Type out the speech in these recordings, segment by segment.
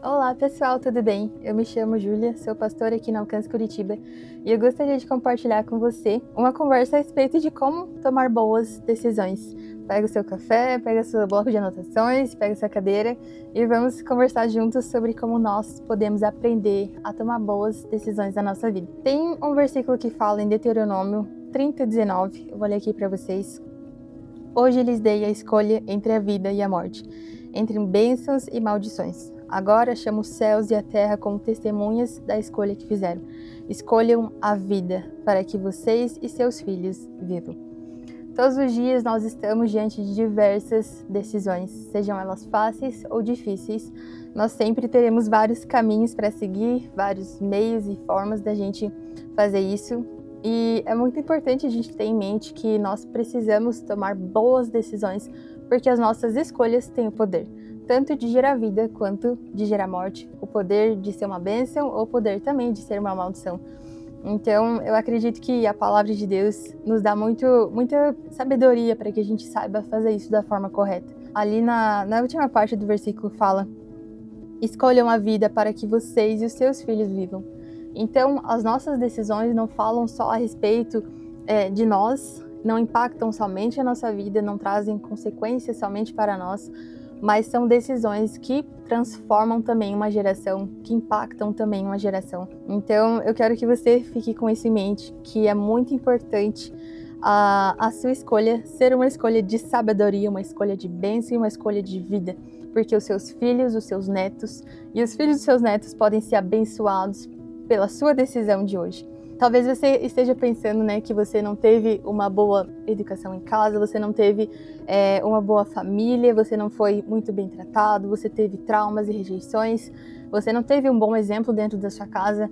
Olá pessoal, tudo bem? Eu me chamo Júlia, sou pastora aqui na Alcance Curitiba e eu gostaria de compartilhar com você uma conversa a respeito de como tomar boas decisões. Pega o seu café, pega seu bloco de anotações, pega sua cadeira e vamos conversar juntos sobre como nós podemos aprender a tomar boas decisões na nossa vida. Tem um versículo que fala em Deuteronômio 30:19, eu vou ler aqui para vocês. Hoje lhes dei a escolha entre a vida e a morte, entre bênçãos e maldições. Agora chamo os céus e a terra como testemunhas da escolha que fizeram. Escolham a vida, para que vocês e seus filhos vivam. Todos os dias nós estamos diante de diversas decisões, sejam elas fáceis ou difíceis. Nós sempre teremos vários caminhos para seguir, vários meios e formas da gente fazer isso. E é muito importante a gente ter em mente que nós precisamos tomar boas decisões, porque as nossas escolhas têm o poder tanto de gerar vida quanto de gerar morte, o poder de ser uma bênção ou o poder também de ser uma maldição. Então, eu acredito que a palavra de Deus nos dá muita sabedoria para que a gente saiba fazer isso da forma correta. Ali na última parte do versículo fala: escolham a vida para que vocês e os seus filhos vivam. Então, as nossas decisões não falam só a respeito de nós, não impactam somente a nossa vida, não trazem consequências somente para nós, mas são decisões que transformam também uma geração, que impactam também uma geração. Então, eu quero que você fique com isso em mente, que é muito importante a sua escolha ser uma escolha de sabedoria, uma escolha de bênção e uma escolha de vida, porque os seus filhos, os seus netos e os filhos dos seus netos podem ser abençoados pela sua decisão de hoje. Talvez você esteja pensando, que você não teve uma boa educação em casa, você não teve uma boa família, você não foi muito bem tratado, você teve traumas e rejeições, você não teve um bom exemplo dentro da sua casa.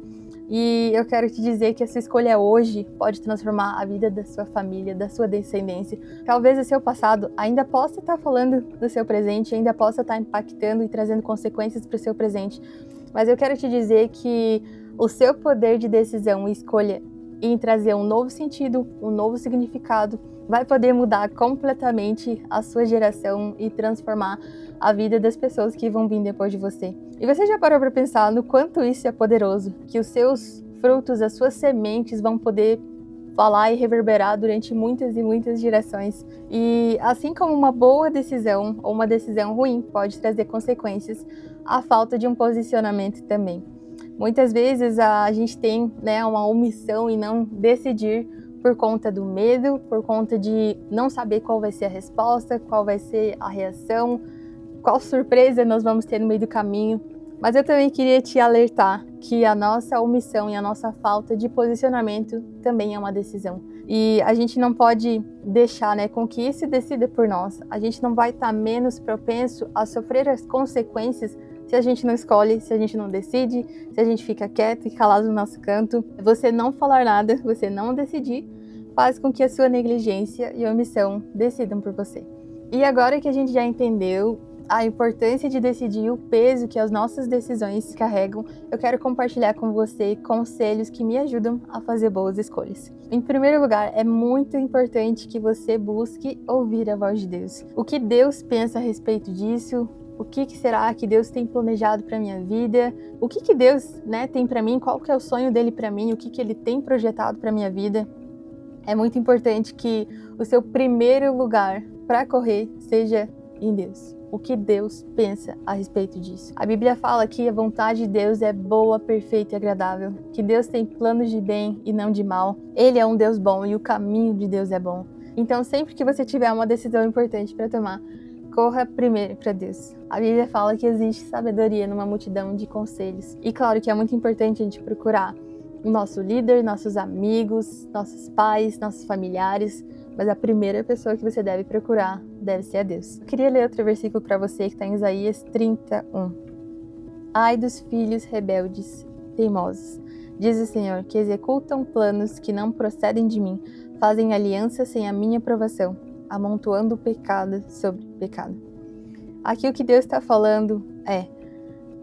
E eu quero te dizer que essa escolha hoje pode transformar a vida da sua família, da sua descendência. Talvez o seu passado ainda possa estar falando do seu presente, ainda possa estar impactando e trazendo consequências para o seu presente. Mas eu quero te dizer que o seu poder de decisão e escolha em trazer um novo sentido, um novo significado, vai poder mudar completamente a sua geração e transformar a vida das pessoas que vão vir depois de você. E você já parou para pensar no quanto isso é poderoso? Que os seus frutos, as suas sementes vão poder falar e reverberar durante muitas e muitas gerações. E assim como uma boa decisão ou uma decisão ruim pode trazer consequências, a falta de um posicionamento também. Muitas vezes a gente tem uma omissão em não decidir por conta do medo, por conta de não saber qual vai ser a resposta, qual vai ser a reação, qual surpresa nós vamos ter no meio do caminho. Mas eu também queria te alertar que a nossa omissão e a nossa falta de posicionamento também é uma decisão. E a gente não pode deixar com que isso decida por nós. A gente não vai estar menos propenso a sofrer as consequências se a gente não escolhe, se a gente não decide, se a gente fica quieto e calado no nosso canto. Você não falar nada, você não decidir, faz com que a sua negligência e omissão decidam por você. E agora que a gente já entendeu a importância de decidir, o peso que as nossas decisões carregam, eu quero compartilhar com você conselhos que me ajudam a fazer boas escolhas. Em primeiro lugar, é muito importante que você busque ouvir a voz de Deus. O que Deus pensa a respeito disso? O que será que Deus tem planejado para minha vida? O que Deus tem para mim? Qual que é o sonho dele para mim? O que ele tem projetado para minha vida? É muito importante que o seu primeiro lugar para correr seja em Deus. O que Deus pensa a respeito disso? A Bíblia fala que a vontade de Deus é boa, perfeita e agradável. Que Deus tem planos de bem e não de mal. Ele é um Deus bom e o caminho de Deus é bom. Então, sempre que você tiver uma decisão importante para tomar, corra primeiro para Deus. A Bíblia fala que existe sabedoria numa multidão de conselhos. E claro que é muito importante a gente procurar o nosso líder, nossos amigos, nossos pais, nossos familiares, mas a primeira pessoa que você deve procurar deve ser a Deus. Eu queria ler outro versículo para você que está em Isaías 31. Ai dos filhos rebeldes, teimosos, diz o Senhor, que executam planos que não procedem de mim, fazem aliança sem a minha aprovação, amontoando pecado sobre pecado. Aqui o que Deus está falando é: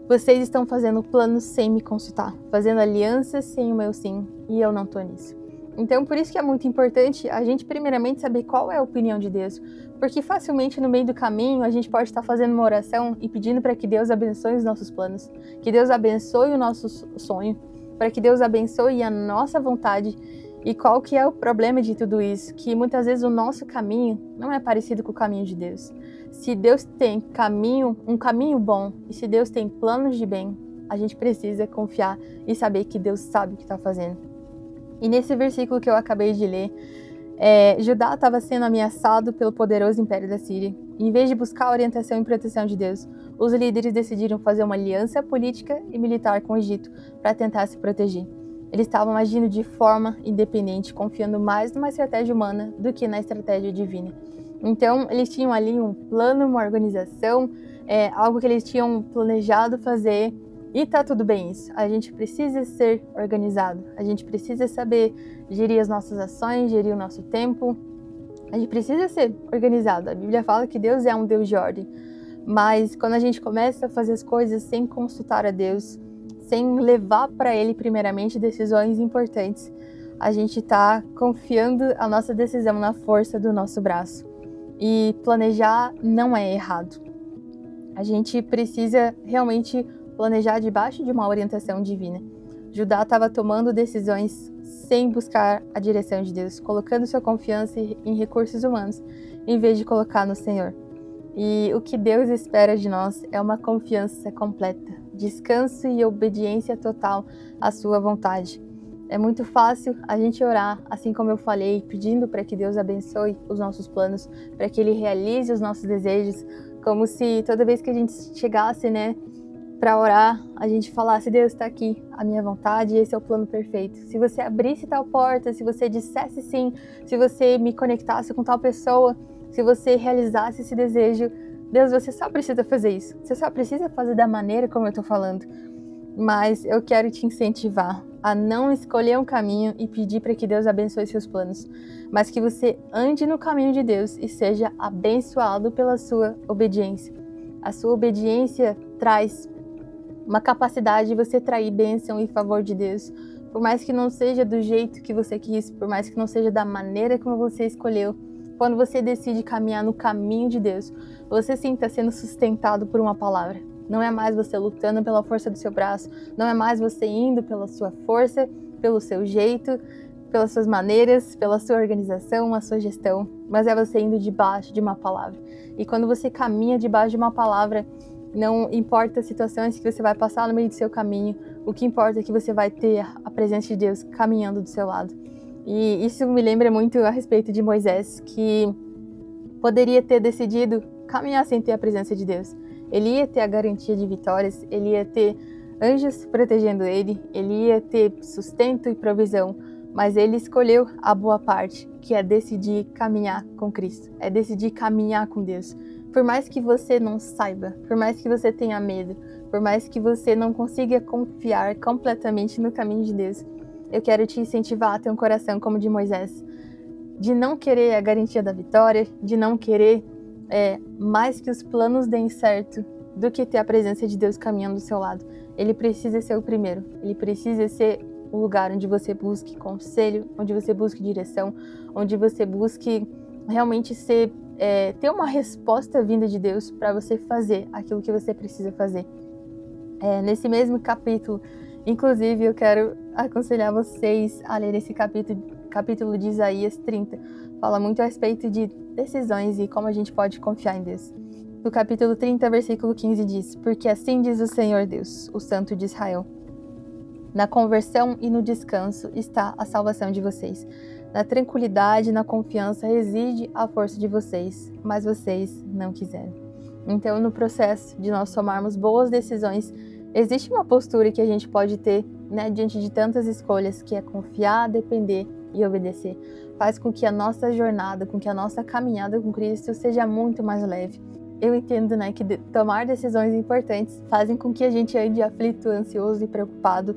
vocês estão fazendo planos sem me consultar, fazendo alianças sem o meu sim, e eu não estou nisso. Então, por isso que é muito importante a gente primeiramente saber qual é a opinião de Deus, porque facilmente no meio do caminho a gente pode estar fazendo uma oração e pedindo para que Deus abençoe os nossos planos, que Deus abençoe o nosso sonho, para que Deus abençoe a nossa vontade. E qual que é o problema de tudo isso? Que muitas vezes o nosso caminho não é parecido com o caminho de Deus. Se Deus tem um caminho bom, e se Deus tem planos de bem, a gente precisa confiar e saber que Deus sabe o que está fazendo. E nesse versículo que eu acabei de ler, Judá estava sendo ameaçado pelo poderoso império da Síria. Em vez de buscar a orientação e proteção de Deus, os líderes decidiram fazer uma aliança política e militar com o Egito para tentar se proteger. Eles estavam agindo de forma independente, confiando mais numa estratégia humana do que na estratégia divina. Então, eles tinham ali um plano, uma organização, algo que eles tinham planejado fazer, e tá tudo bem isso. A gente precisa ser organizado, a gente precisa saber gerir as nossas ações, gerir o nosso tempo, a gente precisa ser organizado. A Bíblia fala que Deus é um Deus de ordem, mas quando a gente começa a fazer as coisas sem consultar a Deus, sem levar para Ele primeiramente decisões importantes, a gente está confiando a nossa decisão na força do nosso braço. E planejar não é errado. A gente precisa realmente planejar debaixo de uma orientação divina. Judá estava tomando decisões sem buscar a direção de Deus, colocando sua confiança em recursos humanos, em vez de colocar no Senhor. E o que Deus espera de nós é uma confiança completa, descanso e obediência total à sua vontade. É muito fácil a gente orar, assim como eu falei, pedindo para que Deus abençoe os nossos planos, para que Ele realize os nossos desejos, como se toda vez que a gente chegasse, para orar, a gente falasse: Deus, está aqui a minha vontade, esse é o plano perfeito. Se você abrisse tal porta, se você dissesse sim, se você me conectasse com tal pessoa, se você realizasse esse desejo, Deus, você só precisa fazer isso. Você só precisa fazer da maneira como eu estou falando. Mas eu quero te incentivar a não escolher um caminho e pedir para que Deus abençoe seus planos, mas que você ande no caminho de Deus e seja abençoado pela sua obediência. A sua obediência traz uma capacidade de você trair bênção e favor de Deus, por mais que não seja do jeito que você quis, por mais que não seja da maneira como você escolheu. Quando você decide caminhar no caminho de Deus, você sim está sendo sustentado por uma palavra. Não é mais você lutando pela força do seu braço, não é mais você indo pela sua força, pelo seu jeito, pelas suas maneiras, pela sua organização, a sua gestão, mas é você indo debaixo de uma palavra. E quando você caminha debaixo de uma palavra, não importa as situações que você vai passar no meio do seu caminho, o que importa é que você vai ter a presença de Deus caminhando do seu lado. E isso me lembra muito a respeito de Moisés, que poderia ter decidido caminhar sem ter a presença de Deus. Ele ia ter a garantia de vitórias, ele ia ter anjos protegendo ele ia ter sustento e provisão, mas ele escolheu a boa parte, que é decidir caminhar com Cristo, é decidir caminhar com Deus. Por mais que você não saiba, por mais que você tenha medo, por mais que você não consiga confiar completamente no caminho de Deus, eu quero te incentivar a ter um coração como o de Moisés, de não querer a garantia da vitória, de não querer mais que os planos deem certo do que ter a presença de Deus caminhando do seu lado. Ele precisa ser o primeiro, ele precisa ser o lugar onde você busque conselho, onde você busque direção, onde você busque realmente ter uma resposta vinda de Deus para você fazer aquilo que você precisa fazer. Nesse mesmo capítulo, inclusive, eu quero aconselhar vocês a ler esse capítulo de Isaías 30. Fala muito a respeito de decisões e como a gente pode confiar em Deus. No capítulo 30, versículo 15 diz: Porque assim diz o Senhor Deus, o Santo de Israel: Na conversão e no descanso está a salvação de vocês. Na tranquilidade e na confiança reside a força de vocês, mas vocês não quiseram. Então, no processo de nós tomarmos boas decisões, existe uma postura que a gente pode ter, diante de tantas escolhas, que é confiar, depender e obedecer. Faz com que a nossa jornada, com que a nossa caminhada com Cristo seja muito mais leve. Eu entendo, que tomar decisões importantes fazem com que a gente ande aflito, ansioso e preocupado,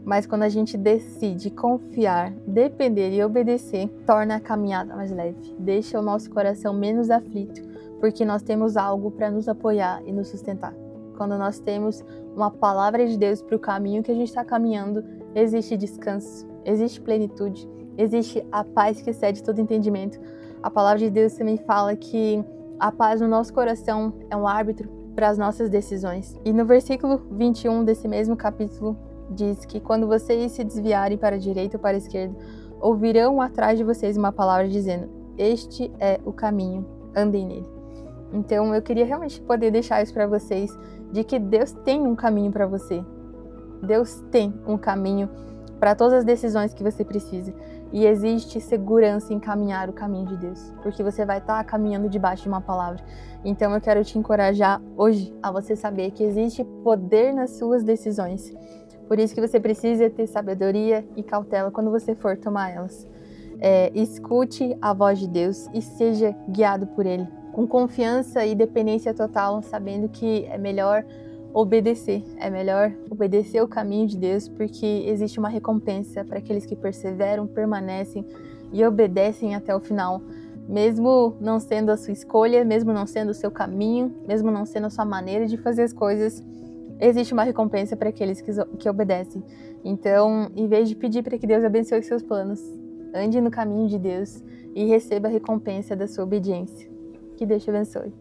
mas quando a gente decide confiar, depender e obedecer, torna a caminhada mais leve, deixa o nosso coração menos aflito, porque nós temos algo para nos apoiar e nos sustentar. Quando nós temos uma palavra de Deus para o caminho que a gente está caminhando, existe descanso, existe plenitude, existe a paz que excede todo entendimento. A palavra de Deus também fala que a paz no nosso coração é um árbitro para as nossas decisões. E no versículo 21 desse mesmo capítulo diz que quando vocês se desviarem para a direita ou para a esquerda, ouvirão atrás de vocês uma palavra dizendo: este é o caminho, andem nele. Então eu queria realmente poder deixar isso para vocês, de que Deus tem um caminho para você. Deus tem um caminho para todas as decisões que você precisa. E existe segurança em caminhar o caminho de Deus, porque você vai estar caminhando debaixo de uma palavra. Então eu quero te encorajar hoje a você saber que existe poder nas suas decisões. Por isso que você precisa ter sabedoria e cautela quando você for tomar elas. Escute a voz de Deus e seja guiado por Ele, com confiança e dependência total, sabendo que é melhor obedecer o caminho de Deus, porque existe uma recompensa para aqueles que perseveram, permanecem e obedecem até o final, mesmo não sendo a sua escolha, mesmo não sendo o seu caminho, mesmo não sendo a sua maneira de fazer as coisas, existe uma recompensa para aqueles que obedecem. Então, em vez de pedir para que Deus abençoe seus planos, ande no caminho de Deus e receba a recompensa da sua obediência. Que Deus te abençoe.